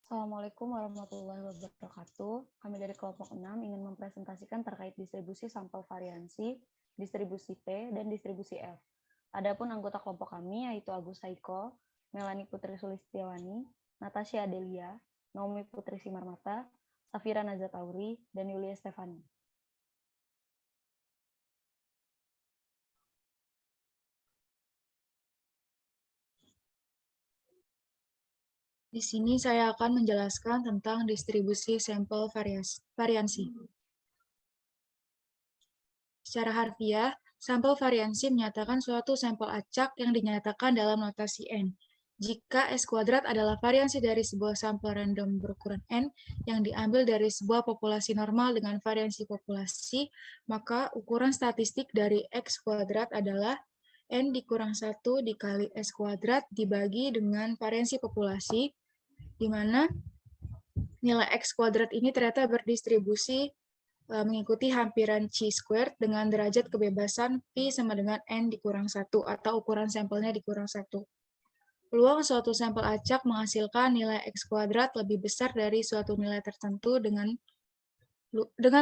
Assalamualaikum warahmatullahi wabarakatuh. Kami dari kelompok 6 ingin mempresentasikan terkait distribusi sampel variansi, distribusi T, dan distribusi F. Adapun anggota kelompok kami yaitu Agus Saiko, Melanie Putri Sulistiawani, Natasha Adelia, Naomi Putri Simarmata, Safira Nazat Auri, dan Yulia Stefani. Di sini saya akan menjelaskan tentang distribusi sampel variansi. Secara harfiah, sampel variansi menyatakan suatu sampel acak yang dinyatakan dalam notasi N. Jika S kuadrat adalah variansi dari sebuah sampel random berukuran N yang diambil dari sebuah populasi normal dengan variansi populasi, maka ukuran statistik dari X kuadrat adalah N dikurang 1 dikali S kuadrat dibagi dengan variansi populasi, di mana nilai X kuadrat ini ternyata berdistribusi mengikuti hampiran chi-squared dengan derajat kebebasan P sama dengan N dikurang 1 atau ukuran sampelnya dikurang 1. Peluang suatu sampel acak menghasilkan nilai X kuadrat lebih besar dari suatu nilai tertentu dengan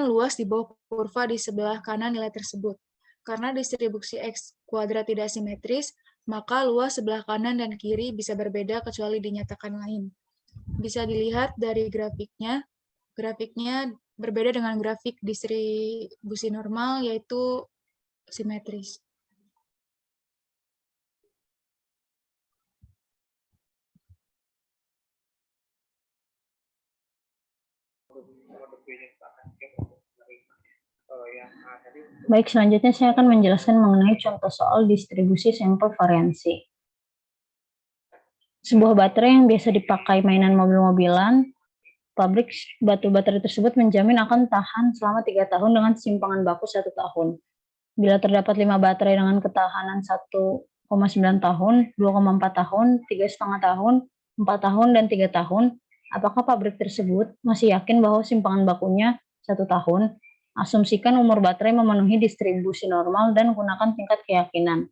luas di bawah kurva di sebelah kanan nilai tersebut. Karena distribusi X kuadrat tidak simetris, maka luas sebelah kanan dan kiri bisa berbeda kecuali dinyatakan lain. Bisa dilihat dari grafiknya. Grafiknya berbeda dengan grafik distribusi normal, yaitu simetris. Baik, selanjutnya saya akan menjelaskan mengenai contoh soal distribusi sampel variansi. Sebuah baterai yang biasa dipakai mainan mobil-mobilan, pabrik baterai tersebut menjamin akan tahan selama 3 tahun dengan simpangan baku 1 tahun. Bila terdapat 5 baterai dengan ketahanan 1,9 tahun, 2,4 tahun, 3,5 tahun, 4 tahun, dan 3 tahun, apakah pabrik tersebut masih yakin bahwa simpangan bakunya 1 tahun? Asumsikan umur baterai memenuhi distribusi normal dan gunakan tingkat keyakinan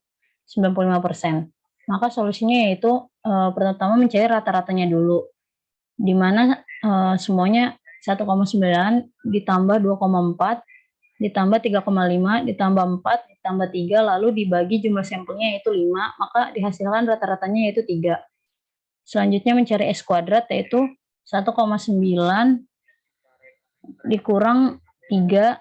95%. Maka solusinya yaitu pertama mencari rata-ratanya dulu, di mana semuanya 1,9 ditambah 2,4 ditambah 3,5 ditambah 4 ditambah 3 lalu dibagi jumlah sampelnya yaitu 5, maka dihasilkan rata-ratanya yaitu 3. Selanjutnya mencari S kuadrat yaitu 1,9 dikurang 3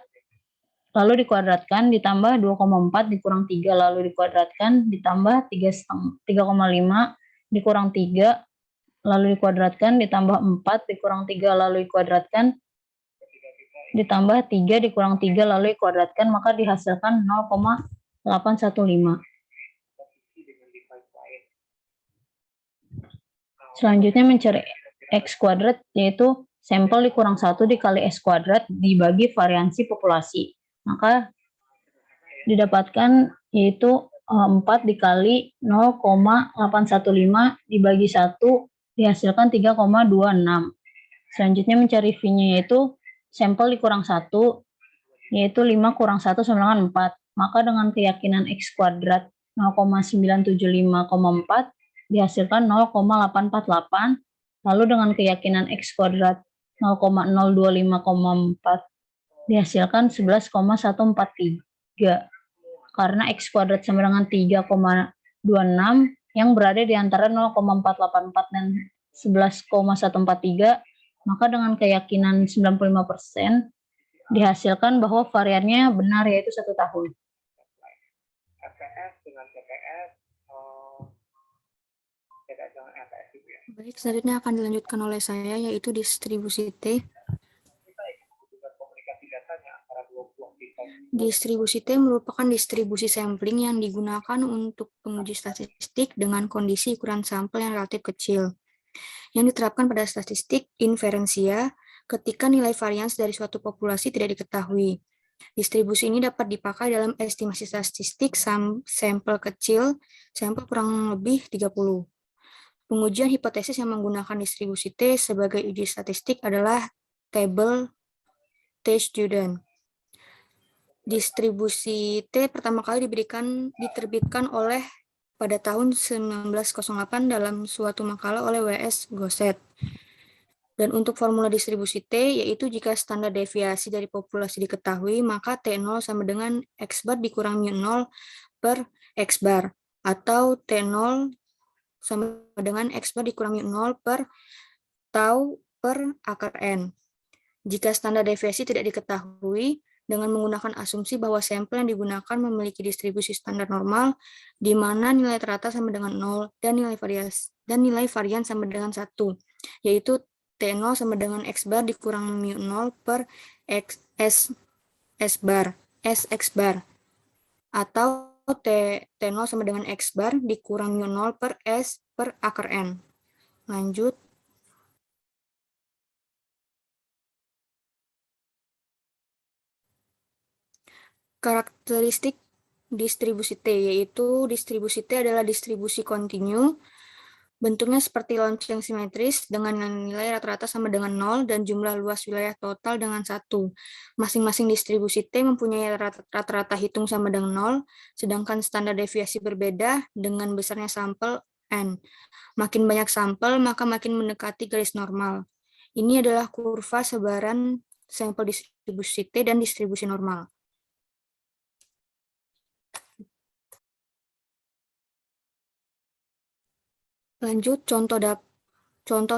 lalu dikuadratkan ditambah 2,4 dikurang 3 lalu dikuadratkan ditambah 3,5 dikurang 3 lalu dikuadratkan ditambah 4 dikurang 3 lalu dikuadratkan ditambah 3 dikurang 3 lalu dikuadratkan, maka dihasilkan 0,815. Selanjutnya mencari X kuadrat yaitu sampel dikurang 1 dikali S kuadrat dibagi variansi populasi. Maka didapatkan yaitu 4 dikali 0,815 dibagi 1 dihasilkan 3,26. Selanjutnya mencari V-nya yaitu sampel dikurang 1 yaitu 5 kurang 1 sama dengan 4. Maka dengan keyakinan X kuadrat 0,975,4 dihasilkan 0,848. Lalu dengan keyakinan X kuadrat 0,025,4 dihasilkan 11,143. Karena X kuadrat sama dengan 3,26 yang berada di antara 0,484 dan 11,143, maka dengan keyakinan 95% dihasilkan bahwa variannya benar yaitu 1 tahun. Baik, selanjutnya akan dilanjutkan oleh saya yaitu distribusi T. Distribusi T merupakan distribusi sampling yang digunakan untuk penguji statistik dengan kondisi ukuran sampel yang relatif kecil, yang diterapkan pada statistik inferensia ketika nilai varians dari suatu populasi tidak diketahui. Distribusi ini dapat dipakai dalam estimasi statistik sampel kecil, sampel kurang lebih 30. Pengujian hipotesis yang menggunakan distribusi T sebagai uji statistik adalah tabel T-student. Distribusi T pertama kali diterbitkan pada tahun 1908 dalam suatu makalah oleh W.S. Gosset. Dan untuk formula distribusi T, yaitu jika standar deviasi dari populasi diketahui, maka T0 sama dengan X bar dikurang mu0 per X bar, atau T0 sama dengan X bar dikurang mu0 per tau per akar N. Jika standar deviasi tidak diketahui, dengan menggunakan asumsi bahwa sampel yang digunakan memiliki distribusi standar normal, di mana nilai rata sama dengan 0 dan nilai varian sama dengan 1, yaitu T0 sama dengan X bar dikurang mu0 per S bar, X bar, atau T0 sama dengan X bar dikurang mu0 per S per akar N. Lanjut. Karakteristik distribusi T, yaitu distribusi T adalah distribusi kontinu, bentuknya seperti lonceng simetris dengan nilai rata-rata sama dengan 0 dan jumlah luas wilayah total dengan 1. Masing-masing distribusi T mempunyai rata-rata hitung sama dengan 0, sedangkan standar deviasi berbeda dengan besarnya sampel N. Makin banyak sampel, maka makin mendekati garis normal. Ini adalah kurva sebaran sampel distribusi T dan distribusi normal. Lanjut, contoh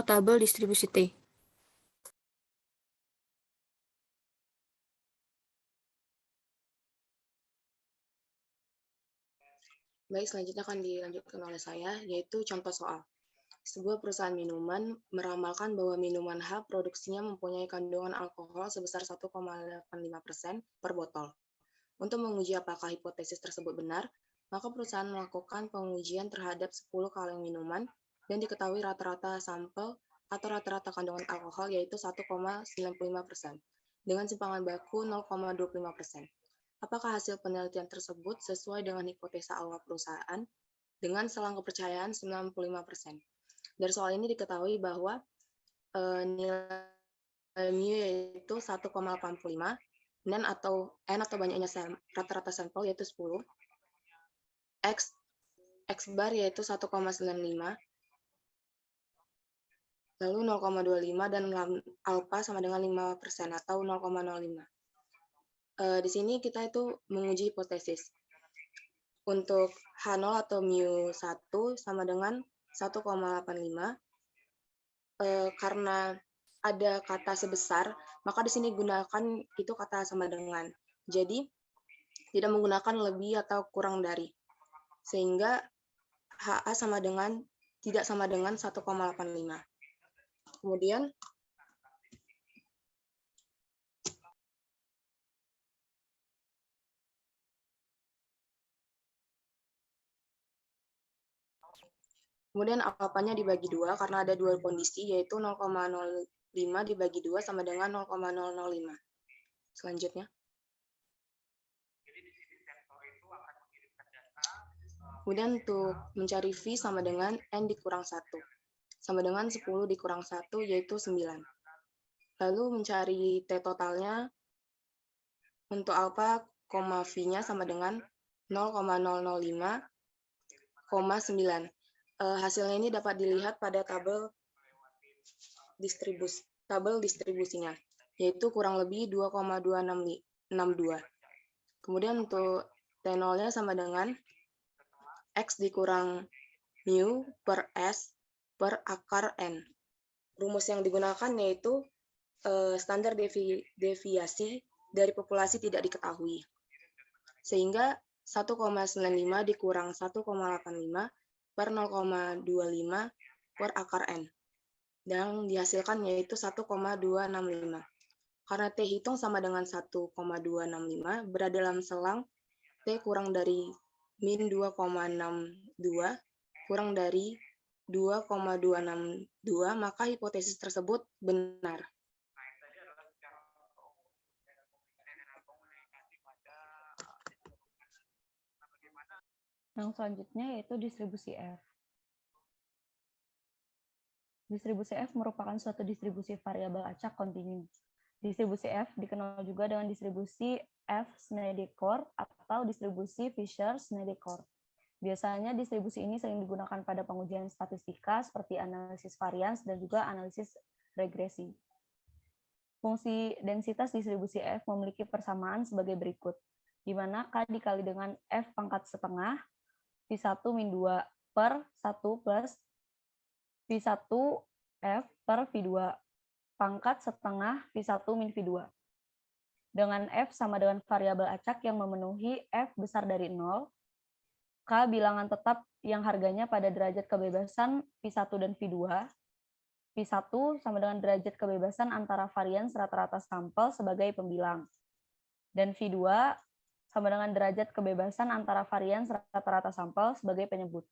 tabel distribusi T. Baik, selanjutnya akan dilanjutkan oleh saya, yaitu contoh soal. Sebuah perusahaan minuman meramalkan bahwa minuman H produksinya mempunyai kandungan alkohol sebesar 1,85% per botol. Untuk menguji apakah hipotesis tersebut benar, maka perusahaan melakukan pengujian terhadap 10 kaleng minuman dan diketahui rata-rata sampel atau rata-rata kandungan alkohol yaitu 1,95% dengan simpangan baku 0,25%. Apakah hasil penelitian tersebut sesuai dengan hipotesa awal perusahaan dengan selang kepercayaan 95%. Dari soal ini diketahui bahwa nilai mu yaitu 1,85, N atau banyaknya rata-rata sampel yaitu 10, X bar yaitu 1,95, lalu 0,25 dan alpha sama dengan 5% atau 0,05. Di sini kita itu menguji hipotesis. Untuk H0 atau mu1 sama dengan 1,85. Karena ada kata sebesar, maka di sini gunakan itu kata sama dengan. Jadi, tidak menggunakan lebih atau kurang dari. Sehingga HA sama dengan tidak sama dengan 1,85. Kemudian, alfanya dibagi 2 karena ada dua kondisi, yaitu 0,05 dibagi 2 sama dengan 0,005. Selanjutnya. Kemudian untuk mencari V sama dengan N dikurang 1. Sama dengan 10 dikurang 1, yaitu 9. Lalu mencari T totalnya untuk alpha, V-nya sama dengan 0,005,9. Hasilnya ini dapat dilihat pada tabel distribusinya, yaitu kurang lebih 2,2662. Kemudian untuk T0-nya sama dengan X dikurang mu per S per akar N. Rumus yang digunakan yaitu standar deviasi dari populasi tidak diketahui. Sehingga 1,95 dikurang 1,85 per 0,25 per akar N. Dan dihasilkan yaitu 1,265. Karena T hitung sama dengan 1,265, berada dalam selang T kurang dari min 2,62 kurang dari 2,262, maka hipotesis tersebut benar. Yang selanjutnya yaitu distribusi F. Distribusi F merupakan suatu distribusi variabel acak kontinu. Distribusi F dikenal juga dengan distribusi F-Sneddekor atau distribusi Fisher-Sneddekor. Biasanya distribusi ini sering digunakan pada pengujian statistika seperti analisis varians dan juga analisis regresi. Fungsi densitas distribusi F memiliki persamaan sebagai berikut, di mana K dikali dengan F pangkat setengah V1 min 2 per 1 plus V1 F per V2 pangkat setengah V1 min V2. Dengan F sama dengan variabel acak yang memenuhi F besar dari 0, K bilangan tetap yang harganya pada derajat kebebasan V1 dan V2, V1 sama dengan derajat kebebasan antara varians rata-rata sampel sebagai pembilang, dan V2 sama dengan derajat kebebasan antara varians rata-rata sampel sebagai penyebut.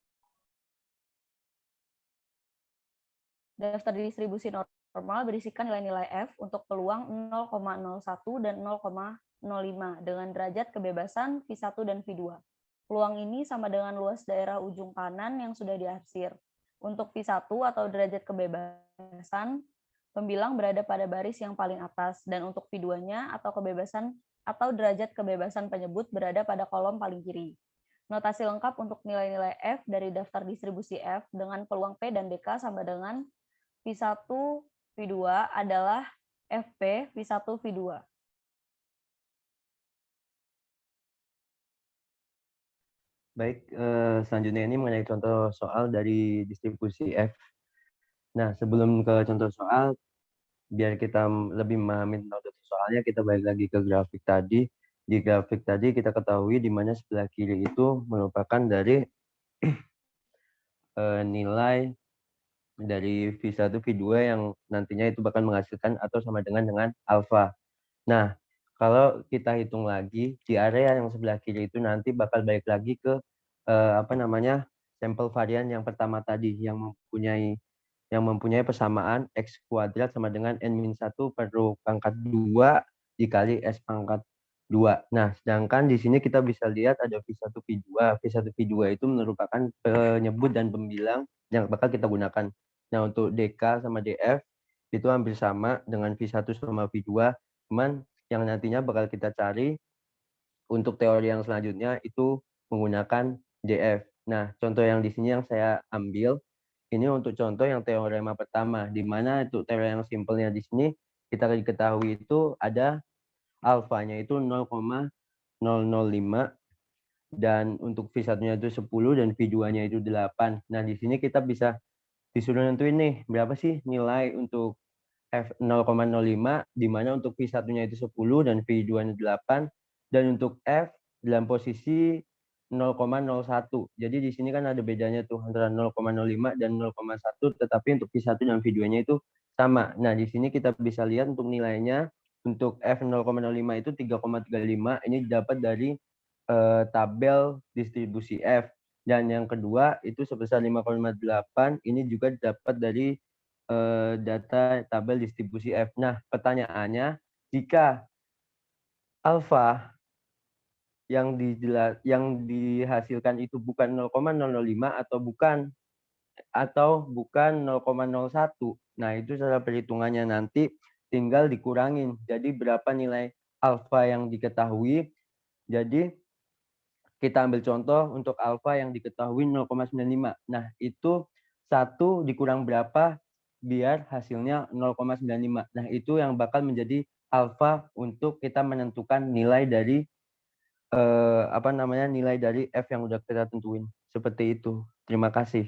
Daftar distribusi normal berisikan nilai-nilai F untuk peluang 0,01 dan 0,05 dengan derajat kebebasan V1 dan V2. Peluang ini sama dengan luas daerah ujung kanan yang sudah diarsir. Untuk V1 atau derajat kebebasan, pembilang berada pada baris yang paling atas, dan untuk V2-nya atau kebebasan atau derajat kebebasan penyebut berada pada kolom paling kiri. Notasi lengkap untuk nilai-nilai F dari daftar distribusi F dengan peluang P dan DK sama dengan V1 V2 adalah FP V1 V2. Baik, selanjutnya ini mengenai contoh soal dari distribusi F. Nah, sebelum ke contoh soal, biar kita lebih memahami tentang contoh soalnya, kita balik lagi ke grafik tadi. Di grafik tadi kita ketahui di mana sebelah kiri itu merupakan dari nilai dari V1, V2 yang nantinya itu bakal menghasilkan atau sama dengan alfa. Nah, kalau kita hitung lagi, di area yang sebelah kiri itu nanti bakal balik lagi ke sampel varian yang pertama tadi yang mempunyai persamaan X kuadrat sama dengan N-1 per rho pangkat 2 dikali S pangkat 2. Nah, sedangkan di sini kita bisa lihat ada V1, V2. V1, V2 itu merupakan penyebut dan pembilang yang bakal kita gunakan. Nah, untuk DK sama DF itu hampir sama dengan V1 sama V2, cuman yang nantinya bakal kita cari untuk teori yang selanjutnya itu menggunakan DF. Nah, contoh yang di sini yang saya ambil, ini untuk contoh yang teorema pertama, di mana itu teori yang simpelnya di sini kita ketahui itu ada alfanya itu 0,005 dan untuk V1-nya itu 10 dan V2-nya itu 8. Nah, di sini kita bisa disuruh nentuin nih berapa sih nilai untuk F 0,05 di mana untuk V1-nya itu 10 dan V2-nya 8 dan untuk F dalam posisi 0,01. Jadi di sini kan ada bedanya tuh antara 0,05 dan 0,1 tetapi untuk V1 dan V2-nya itu sama. Nah, di sini kita bisa lihat untuk nilainya untuk F 0,05 itu 3,35 ini dapat dari tabel distribusi F. Dan yang kedua itu sebesar 5,8 ini juga dapat dari data tabel distribusi F. Nah, pertanyaannya, jika alfa yang dihasilkan itu bukan 0,005 atau bukan 0,01. Nah, itu cara perhitungannya nanti tinggal dikurangin. Jadi berapa nilai alfa yang diketahui? Jadi kita ambil contoh untuk alfa yang diketahui 0,95. Nah, itu 1 dikurang berapa biar hasilnya 0,95. Nah, itu yang bakal menjadi alfa untuk kita menentukan nilai dari nilai dari F yang udah kita tentuin. Seperti itu. Terima kasih.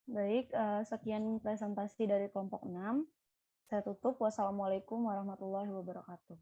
Baik, sekian presentasi dari kelompok 6. Saya tutup. Wassalamualaikum warahmatullahi wabarakatuh.